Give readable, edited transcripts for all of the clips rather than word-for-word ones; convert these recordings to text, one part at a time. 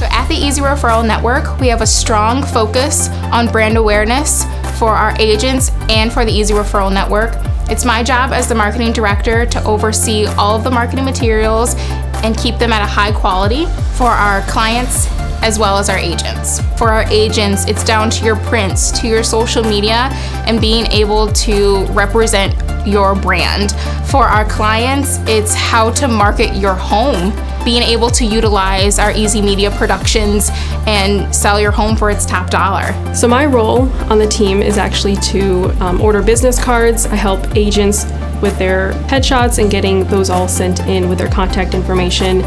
So at the Easy Referral Network, we have a strong focus on brand awareness for our agents and for the Easy Referral Network. It's my job as the marketing director to oversee all of the marketing materials and keep them at a high quality for our clients as well as our agents. For our agents, it's down to your prints, to your social media, and being able to represent your brand. For our clients, it's how to market your home, being able to utilize our Easy Media productions and sell your home for its top dollar. So my role on the team is actually to order business cards. I help agents with their headshots and getting those all sent in with their contact information.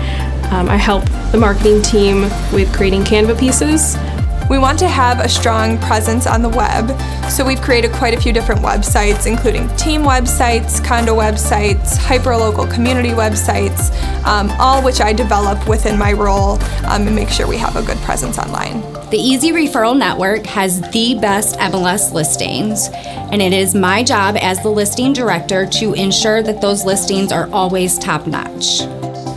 I help the marketing team with creating Canva pieces. We want to have a strong presence on the web, so we've created quite a few different websites, including team websites, condo websites, hyperlocal community websites, all which I develop within my role and make sure we have a good presence online. The Easy Referral Network has the best MLS listings, and it is my job as the listing director to ensure that those listings are always top-notch.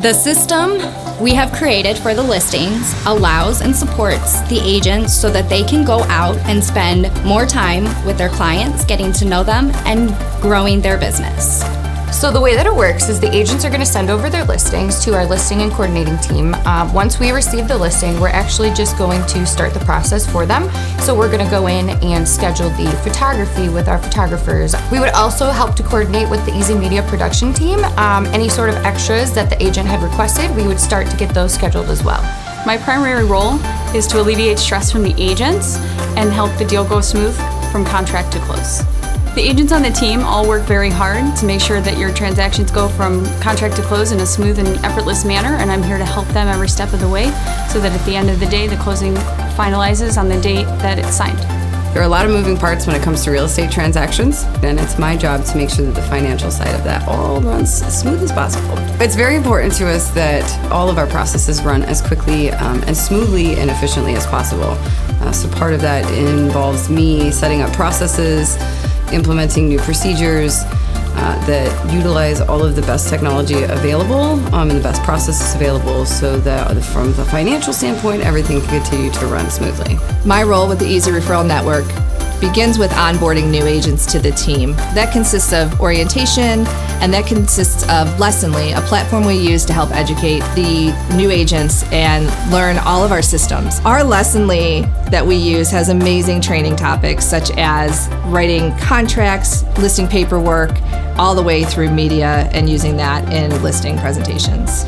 The system we have created for the listings allows and supports the agents so that they can go out and spend more time with their clients, getting to know them, and growing their business. So the way that it works is the agents are going to send over their listings to our listing and coordinating team. Once we receive the listing, we're actually just going to start the process for them. So we're going to go in and schedule the photography with our photographers. We would also help to coordinate with the Easy Media production team. Any sort of extras that the agent had requested, we would start to get those scheduled as well. My primary role is to alleviate stress from the agents and help the deal go smooth from contract to close. The agents on the team all work very hard to make sure that your transactions go from contract to close in a smooth and effortless manner, and I'm here to help them every step of the way so that at the end of the day, the closing finalizes on the date that it's signed. There are a lot of moving parts when it comes to real estate transactions, and it's my job to make sure that the financial side of that all runs as smooth as possible. It's very important to us that all of our processes run as quickly, as smoothly and efficiently as possible. So part of that involves me setting up processes, implementing new procedures that utilize all of the best technology available and the best processes available so that from the financial standpoint, everything can continue to run smoothly. My role with the Easy Referral Network begins with onboarding new agents to the team. That consists of orientation, and that consists of Lessonly, a platform we use to help educate the new agents and learn all of our systems. Our Lessonly that we use has amazing training topics such as writing contracts, listing paperwork, all the way through media and using that in listing presentations.